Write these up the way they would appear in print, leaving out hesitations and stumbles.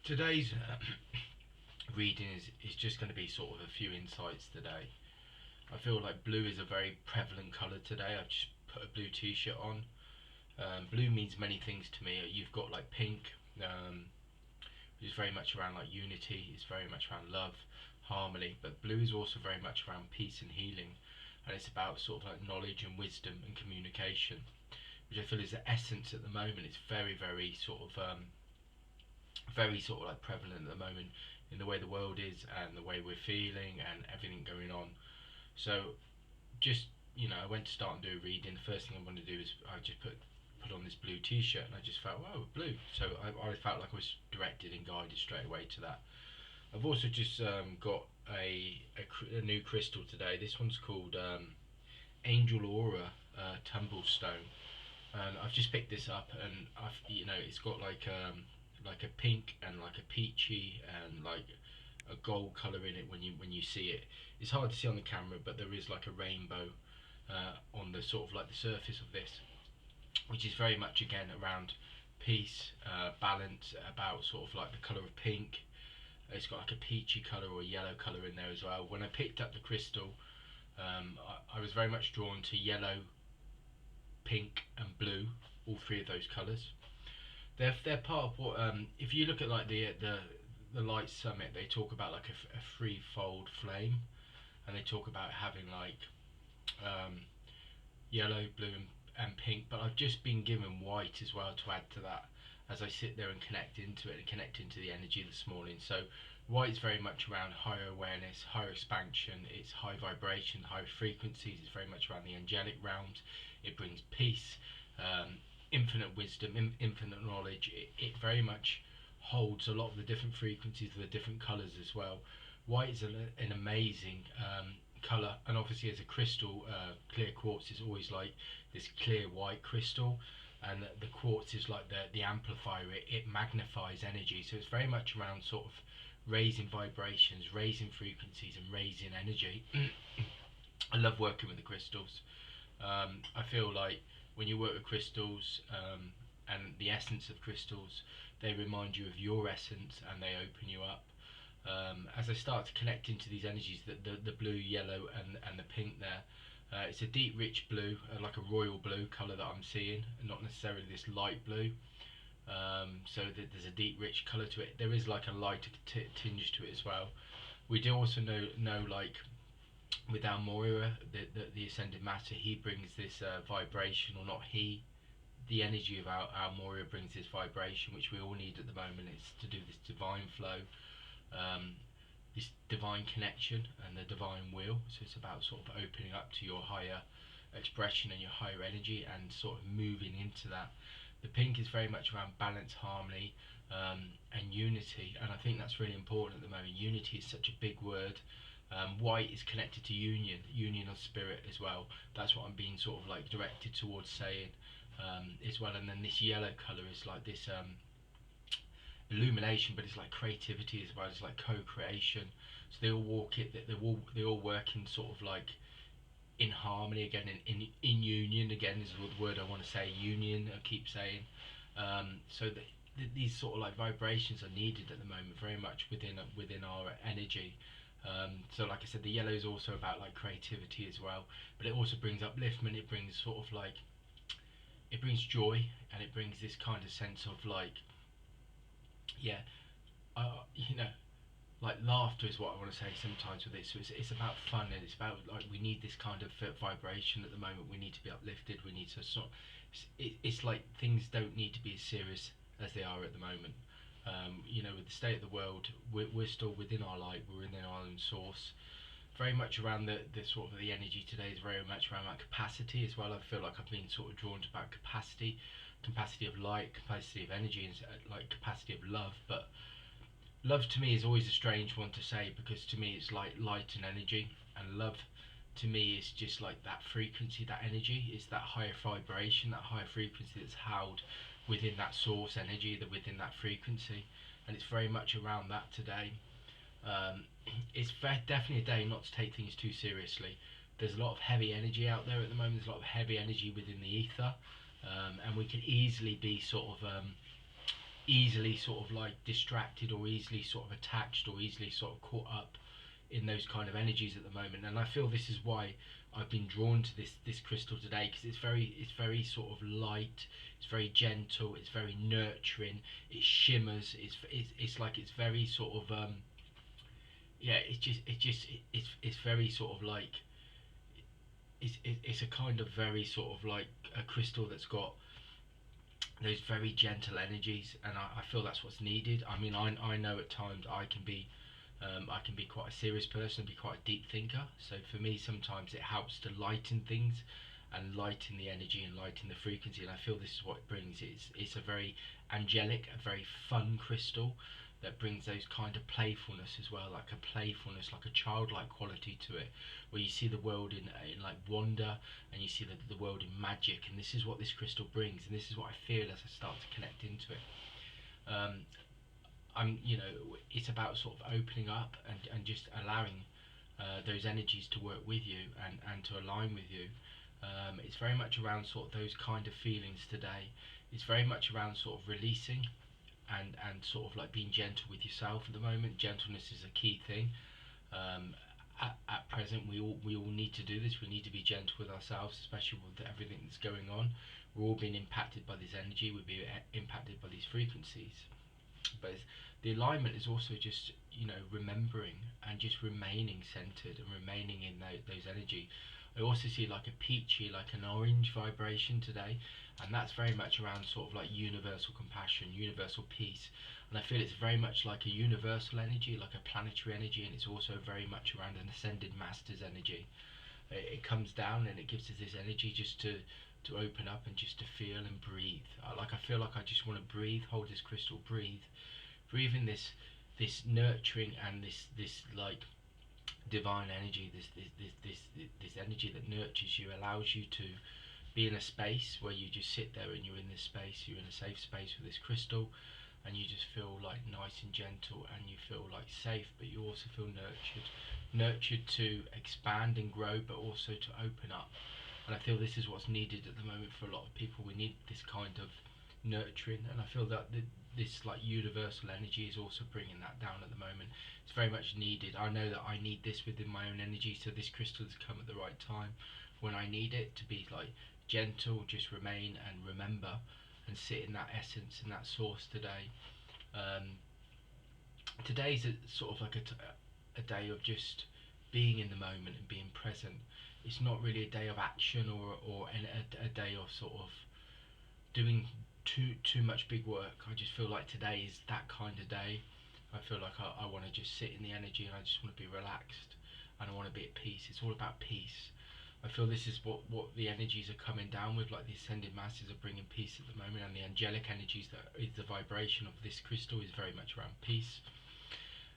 Today's reading is just going to be sort of a few insights today. I feel like blue is a very prevalent colour today. I've just put a blue t-shirt on. Blue means many things to me. You've got like pink, which is very much around like unity. It's very much around love, harmony. But blue is also very much around peace and healing, and it's about sort of like knowledge and wisdom and communication, which I feel is the essence at the moment. It's very, very sort of like prevalent at the moment in the way the world is and the way we're feeling and everything going on. So just, I went to start and do a reading. The first thing I'm going to do is I just put on this blue t-shirt, and I just felt, wow, blue. So I felt like I was directed and guided straight away to that. I've also just got a new crystal today. This one's called Angel Aura Tumble stone, and I've just picked this up, and it's got like a pink and like a peachy and like a gold colour in it when you see it. It's hard to see on the camera, but there is like a rainbow on the sort of like the surface of this, which is very much again around peace, balance, about sort of like the colour of pink. It's got like a peachy colour or a yellow colour in there as well. When I picked up the crystal, I was very much drawn to yellow, pink and blue, all three of those colours. They're part of what, if you look at like the Light Summit, they talk about like a threefold flame, and they talk about having like yellow, blue and pink, but I've just been given white as well to add to that as I sit there and connect into it and connect into the energy this morning. So white is very much around higher awareness, higher expansion, it's high vibration, high frequencies, it's very much around the angelic realms. It brings peace, infinite wisdom, infinite knowledge. It very much holds a lot of the different frequencies of the different colours as well. White is an amazing colour, and obviously as a crystal, clear quartz is always like this clear white crystal, and the quartz is like the amplifier. It magnifies energy, so it's very much around sort of raising vibrations, raising frequencies and raising energy. I love working with the crystals. I feel like when you work with crystals and the essence of crystals, they remind you of your essence and they open you up. As I start to connect into these energies, the blue, yellow and the pink there, it's a deep rich blue, like a royal blue colour that I'm seeing, not necessarily this light blue. So there's a deep rich colour to it. There is like a lighter tinge to it as well. We do also know like with our Moira, the ascended master, he brings this vibration, or not he, the energy of our Moira brings this vibration, which we all need at the moment. It's to do this divine flow, this divine connection and the divine will. So it's about sort of opening up to your higher expression and your higher energy and sort of moving into that. The pink is very much around balance, harmony, and unity, and I think that's really important at the moment. Unity is such a big word. White is connected to union of spirit as well. That's what I'm being sort of like directed towards saying as well. And then this yellow colour is like this illumination, but it's like creativity as well. It's like co-creation. So they all they all work in sort of like in harmony again, in union again is the word I want to say. Union, I keep saying. So these sort of like vibrations are needed at the moment, very much within our energy. So like I said, the yellow is also about like creativity as well, but it also brings upliftment. It brings sort of like, it brings joy, and it brings this kind of sense of like, yeah, like laughter is what I want to say sometimes with this. So it's about fun, and it's about like, we need this kind of vibration at the moment. We need to be uplifted. We need to sort. It's like things don't need to be as serious as they are at the moment. With the state of the world, we're still within our light. We're in our own source. Very much around the sort of the energy today is very much around like capacity as well. I feel like I've been sort of drawn to about capacity of light, capacity of energy, and like capacity of love. But love to me is always a strange one to say, because to me it's like light and energy, and love to me is just like that frequency, that energy. It's that higher vibration, that higher frequency that's held within that source energy, within that frequency, and it's very much around that today. It's definitely a day not to take things too seriously. There's a lot of heavy energy out there at the moment. There's a lot of heavy energy within the ether, and we can easily be sort of easily sort of like distracted, or easily sort of attached, or easily sort of caught up in those kind of energies at the moment. And I feel this is why I've been drawn to this crystal today, because it's very sort of light, it's very gentle, it's very nurturing, it shimmers, it's like it's very sort of yeah, it's very sort of like it's a kind of very sort of like a crystal that's got those very gentle energies, and I feel that's what's needed. I mean, I know at times I can be quite a serious person, be quite a deep thinker. So for me, sometimes it helps to lighten things and lighten the energy and lighten the frequency. And I feel this is what it brings. It's a very angelic, a very fun crystal that brings those kind of playfulness as well, like a playfulness, like a childlike quality to it, where you see the world in like wonder, and you see the world in magic. And this is what this crystal brings, and this is what I feel as I start to connect into it. Um, it's about sort of opening up and just allowing those energies to work with you and to align with you. It's very much around sort of those kind of feelings today. It's very much around sort of releasing and sort of like being gentle with yourself at the moment. Gentleness is a key thing. At present, we all need to do this. We need to be gentle with ourselves, especially with everything that's going on. We're all being impacted by this energy. We're being impacted by these frequencies. But the alignment is also just remembering and just remaining centered and remaining in those energy. I also see like a peachy, like an orange vibration today, and that's very much around sort of like universal compassion, universal peace. And I feel it's very much like a universal energy, like a planetary energy, and it's also very much around an ascended master's energy. It comes down and it gives us this energy just to open up and just to feel and breathe. I feel like I just want to breathe, hold this crystal, breathe in this nurturing and this like divine energy, this energy that nurtures you, allows you to be in a space where you just sit there and you're in this space, you're in a safe space with this crystal, and you just feel like nice and gentle, and you feel like safe, but you also feel nurtured to expand and grow, but also to open up. And I feel this is what's needed at the moment for a lot of people. We need this kind of nurturing, and I feel that this like universal energy is also bringing that down at the moment. It's very much needed. I know that I need this within my own energy, so this crystal has come at the right time when I need it to be like gentle, just remain and remember and sit in that essence and that source today. Today's sort of like a day of just being in the moment and being present. It's not really a day of action or a day of sort of doing too much big work. I just feel like today is that kind of day. I feel like I want to just sit in the energy, and I just want to be relaxed, and I want to be at peace. It's all about peace. I feel this is what the energies are coming down with, like the ascended masters are bringing peace at the moment, and the angelic energies that is the vibration of this crystal is very much around peace.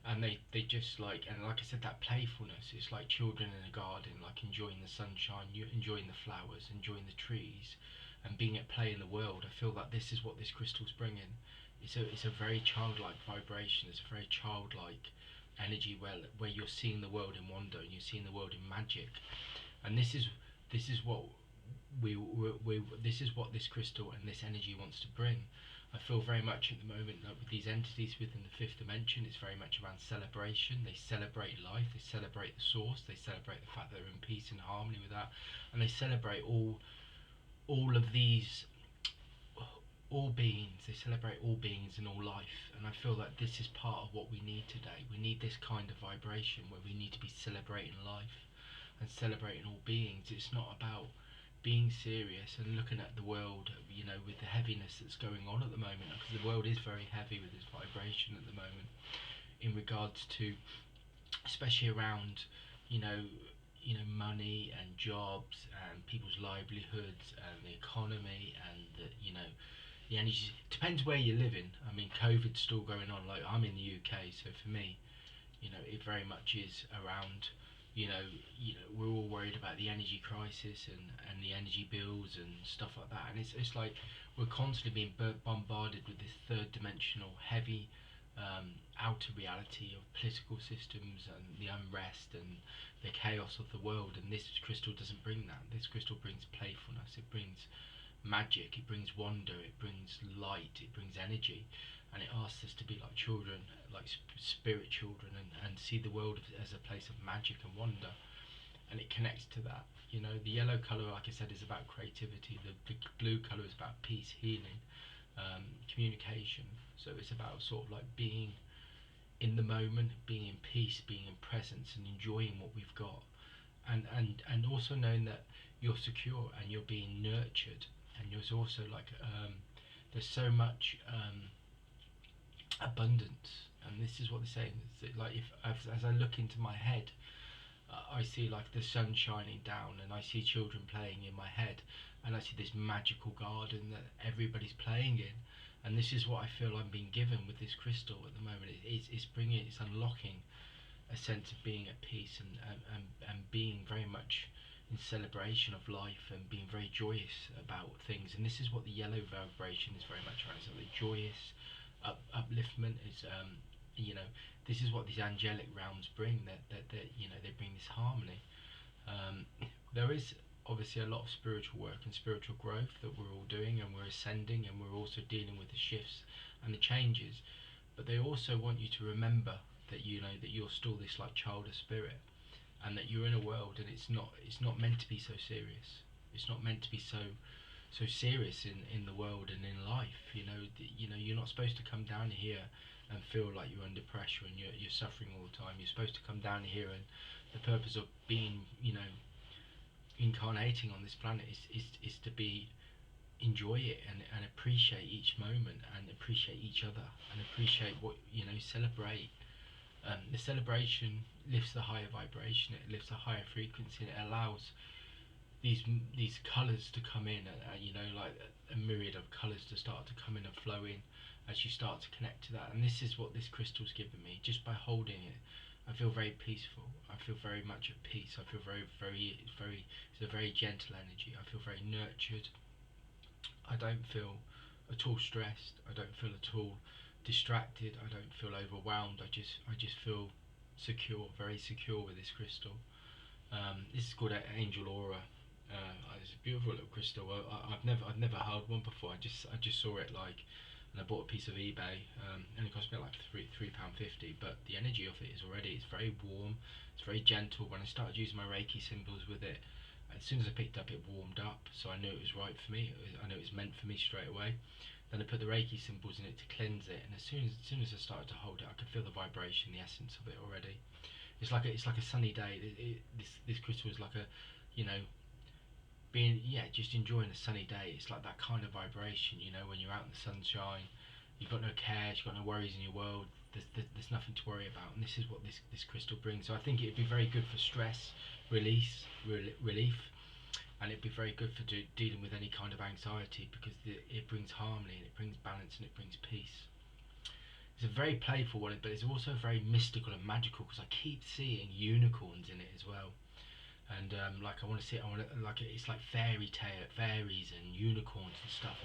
And they just like, and like I said, that playfulness, it's like children in a garden, like enjoying the sunshine, you enjoying the flowers, enjoying the trees, and being at play in the world. I feel that this is what this crystal's bringing. It's a very childlike vibration. It's a very childlike energy where you're seeing the world in wonder and you're seeing the world in magic. And this is what this is what this crystal and this energy wants to bring. I feel very much at the moment that with these entities within the fifth dimension, it's very much around celebration. They celebrate life, they celebrate the source, they celebrate the fact that they're in peace and harmony with that, and they celebrate all of these, all beings. They celebrate all beings and all life, and I feel that this is part of what we need today. We need this kind of vibration where we need to be celebrating life and celebrating all beings. It's not about being serious and looking at the world, with the heaviness that's going on at the moment, because the world is very heavy with this vibration at the moment, in regards to, especially around, money and jobs and people's livelihoods and the economy and the energy. Depends where you're living. I mean, COVID's still going on. Like, I'm in the UK, so for me, it very much is around. We're all worried about the energy crisis and the energy bills and stuff like that, and it's like we're constantly being bombarded with this third dimensional heavy outer reality of political systems and the unrest and the chaos of the world. And this crystal doesn't bring that. This crystal brings playfulness, it brings magic, it brings wonder, it brings light, it brings energy. and it asks us to be like children, like spirit children, and see the world as a place of magic and wonder. And it connects to that. You know, the yellow colour, like I said, is about creativity. The blue colour is about peace, healing, communication. So it's about sort of like being in the moment, being in peace, being in presence, and enjoying what we've got. And also knowing that you're secure and you're being nurtured, and there's also like there's so much abundance. And this is what they're saying. It's like if as I look into my head, I see like the sun shining down, and I see children playing in my head, and I see this magical garden that everybody's playing in. And this is what I feel I'm being given with this crystal at the moment. It's unlocking a sense of being at peace, and being very much in celebration of life, and being very joyous about things. And this is what the yellow vibration is very much around. So the joyous upliftment is, you know, this is what these angelic realms bring. That you know, they bring this harmony. There is obviously a lot of spiritual work and spiritual growth that we're all doing, and we're ascending, and we're also dealing with the shifts and the changes. But they also want you to remember that, you know, that you're still this like child of spirit, and that you're in a world, and it's not meant to be so serious. It's not meant to be so serious in the world and in life. You know, you're not supposed to come down here and feel like you're under pressure and you're suffering all the time. You're supposed to come down here, and the purpose of being, you know, incarnating on this planet is to be, enjoy it, and appreciate each moment, and appreciate each other, and appreciate what, you know, celebrate. The celebration lifts the higher vibration, it lifts a higher frequency, and it allows these colours to come in, you know, like a myriad of colours to start to come in and flow in as you start to connect to that. And this is what this crystal's given me. Just by holding it, I feel very peaceful. I feel very much at peace. I feel it's a very gentle energy. I feel very nurtured. I don't feel at all stressed. I don't feel at all distracted. I don't feel overwhelmed. I just feel secure, very secure with this crystal. This is called Angel Aura. It's a beautiful little crystal. I've never held one before. I just saw it like, and I bought a piece of eBay, and it cost me like £3.50. But the energy of it is already, it's very warm, it's very gentle. When I started using my Reiki symbols with it, as soon as I picked up, it warmed up. So I knew it was right for me. I knew it was meant for me straight away. Then I put the Reiki symbols in it to cleanse it, and as soon as I started to hold it, I could feel the vibration, the essence of it already. It's like a sunny day. This crystal is like a, you know, being, yeah, just enjoying a sunny day. It's like that kind of vibration, you know, when you're out in the sunshine, you've got no cares, you've got no worries in your world. There's nothing to worry about, and this is what this crystal brings. So I think it'd be very good for stress relief, and it'd be very good for dealing with any kind of anxiety, because it brings harmony, and it brings balance, and it brings peace. It's a very playful one, but it's also very mystical and magical, because I keep seeing unicorns in it as well. And like I want to see it, it's like fairies and unicorns and stuff.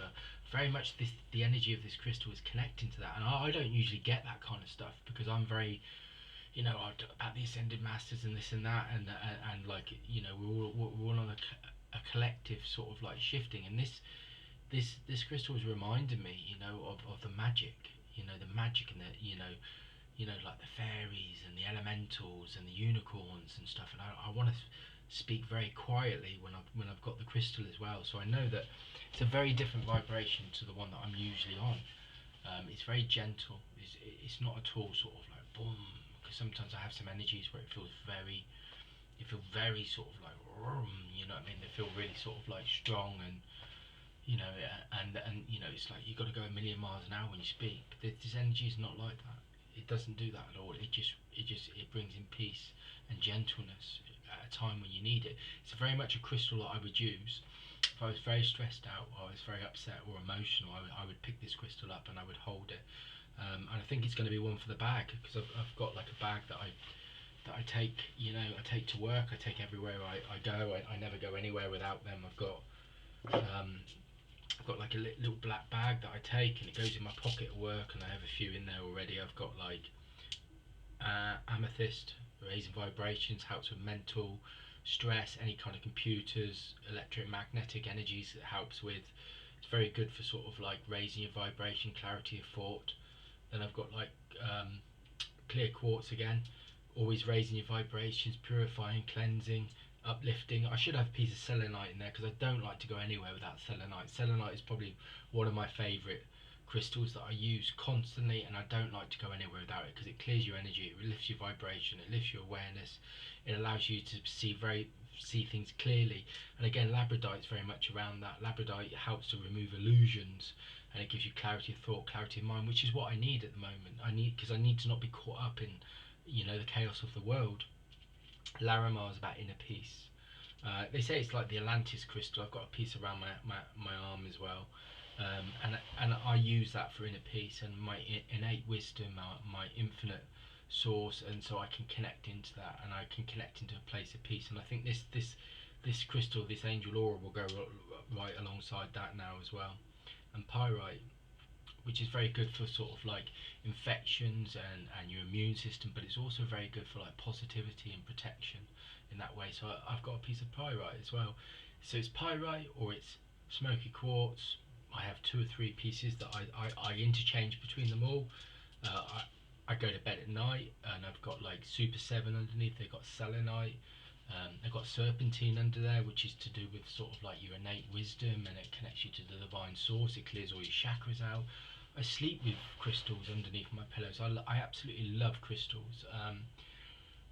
Very much the energy of this crystal is connecting to that, and I don't usually get that kind of stuff, because I'm very, you know, about the ascended masters and this and that, and like, you know, we're all on a collective sort of like shifting, and this crystal is reminding me, you know, of the magic, you know, the magic, and the, you know, like the fairies and the elementals and the unicorns and stuff. And I want to speak very quietly when I've got the crystal as well, so I know that it's a very different vibration to the one that I'm usually on. It's very gentle. It's not at all sort of like boom, because sometimes I have some energies where it feels very sort of like, you know what I mean? They feel really sort of like strong, and you know, and you know, it's like you got to go a million miles an hour when you speak. But this energy is not like that. It doesn't do that at all. It brings in peace and gentleness at a time when you need it. It's very much a crystal that I would use if I was very stressed out, or I was very upset or emotional. I would pick this crystal up and I would hold it. And I think it's going to be one for the bag, because I've got like a bag that I take, you know, I take to work. I take everywhere I go. I never go anywhere without them. I've got like a little black bag that I take, and it goes in my pocket at work, and I have a few in there already. I've got like Amethyst, raising vibrations, helps with mental stress, any kind of computers, electromagnetic energies it helps with. It's very good for sort of like raising your vibration, clarity of thought. Then I've got like clear quartz again, always raising your vibrations, purifying, cleansing, uplifting. I should have a piece of selenite in there because I don't like to go anywhere without selenite. Selenite is probably one of my favourite crystals that I use constantly, and I don't like to go anywhere without it because it clears your energy, it lifts your vibration, it lifts your awareness, it allows you to see things clearly. And again, labradite is very much around that. Labradite helps to remove illusions, and it gives you clarity of thought, clarity of mind, which is what I need at the moment. I need because I need to not be caught up in, the chaos of the world. Larimar is about inner peace. They say it's like the Atlantis crystal. I've got a piece around my arm as well, and I use that for inner peace and my innate wisdom, my infinite source, and so I can connect into that, and I can connect into a place of peace. And I think this crystal, this Angel Aura, will go right alongside that now as well. And pyrite, which is very good for sort of like infections and your immune system, but it's also very good for like positivity and protection in that way. So I've got a piece of pyrite as well. So it's pyrite or it's smoky quartz. I have 2 or 3 pieces that I interchange between them all. I go to bed at night and I've got like Super 7 underneath. They've got selenite. They've got serpentine under there, which is to do with sort of like your innate wisdom, and it connects you to the divine source. It clears all your chakras out. I sleep with crystals underneath my pillows. I absolutely love crystals.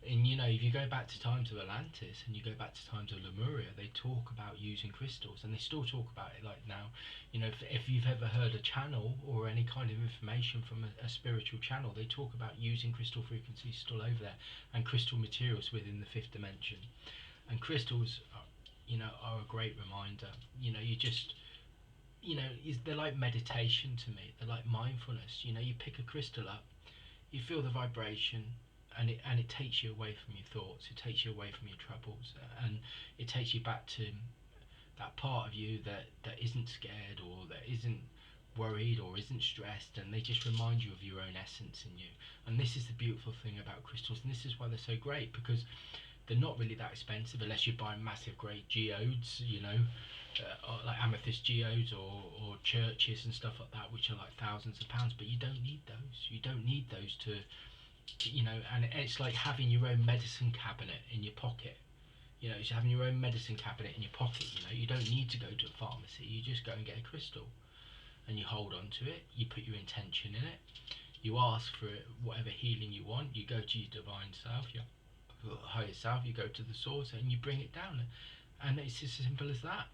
And if you go back to times of Atlantis and you go back to times of Lemuria, they talk about using crystals, and they still talk about it like now. If you've ever heard a channel or any kind of information from a spiritual channel, they talk about using crystal frequencies still over there, and crystal materials within the 5th dimension. And crystals are a great reminder. They're like meditation to me. They're like mindfulness. You pick a crystal up, you feel the vibration, and it takes you away from your thoughts. It takes you away from your troubles, and it takes you back to that part of you that isn't scared or that isn't worried or isn't stressed, and they just remind you of your own essence in you. And this is the beautiful thing about crystals, and this is why they're so great, because they're not really that expensive unless you buy massive great geodes, like amethyst geodes or churches and stuff like that, which are like thousands of pounds. But you don't need those. You don't need those to, and it's like having your own medicine cabinet in your pocket. It's having your own medicine cabinet in your pocket. You don't need to go to a pharmacy. You just go and get a crystal, and you hold on to it. You put your intention in it. You ask for it, whatever healing you want. You go to your divine self, your higher self. You go to the source, and you bring it down. And it's as simple as that.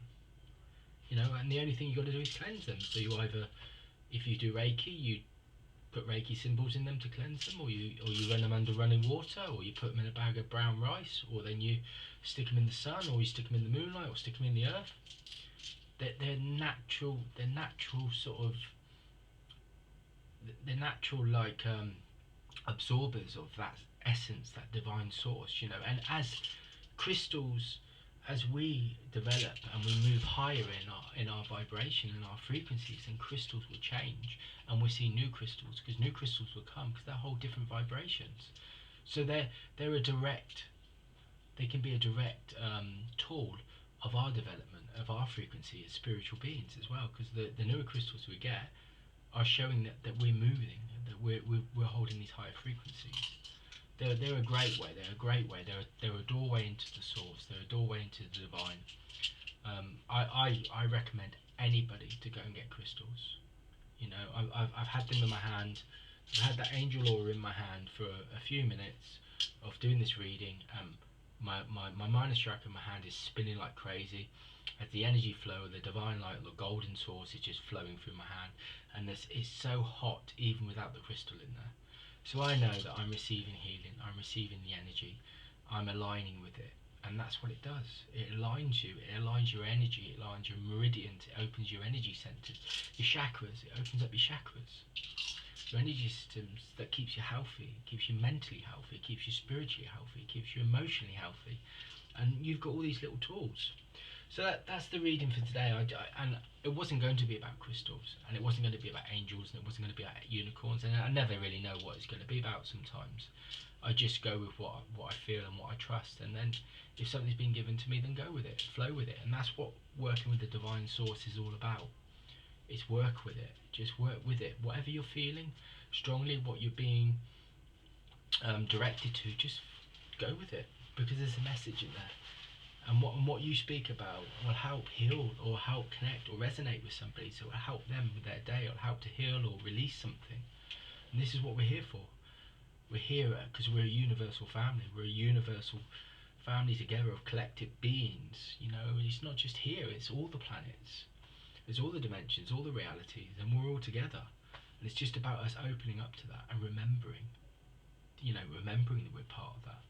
And the only thing you got to do is cleanse them. So you either, if you do Reiki, you put Reiki symbols in them to cleanse them, or you run them under running water, or you put them in a bag of brown rice, or then you stick them in the sun, or you stick them in the moonlight, or stick them in the earth. They're natural. They're natural sort of. They're natural like absorbers of that essence, that divine source. And as crystals, as we develop and we move higher in our vibration and our frequencies, then crystals will change, and we'll see new crystals, because new crystals will come because they're whole different vibrations. So they can be a direct tool of our development, of our frequency as spiritual beings as well, because the newer crystals we get are showing that we're moving, that we're holding these higher frequencies. They're a great way. They're a great way. They're a doorway into the source. They're a doorway into the divine. I recommend anybody to go and get crystals. I've had them in my hand. I've had that Angel Aura in my hand for a few minutes of doing this reading. My minus chakra in my hand is spinning like crazy, as the energy flow of the divine light, the golden source, is just flowing through my hand, and it's so hot even without the crystal in there. So I know that I'm receiving healing, I'm receiving the energy, I'm aligning with it, and that's what it does. It aligns you, it aligns your energy, it aligns your meridians, it opens your energy centers, your chakras, it opens up your chakras. Your energy systems that keeps you healthy, keeps you mentally healthy, keeps you spiritually healthy, keeps you emotionally healthy, and you've got all these little tools. So that's the reading for today. And it wasn't going to be about crystals, and it wasn't going to be about angels, and it wasn't going to be about unicorns, and I never really know what it's going to be about sometimes. I just go with what I feel and what I trust, and then if something's been given to me, then go with it, flow with it. And that's what working with the divine source is all about. It's work with it. Just work with it. Whatever you're feeling strongly, what you're being directed to, just go with it, because there's a message in there. And what you speak about will help heal or help connect or resonate with somebody. So it will help them with their day, or help to heal or release something. And this is what we're here for. We're here because we're a universal family. We're a universal family together of collective beings. You know, it's not just here, it's all the planets. It's all the dimensions, all the realities, and we're all together. And it's just about us opening up to that and remembering, remembering that we're part of that.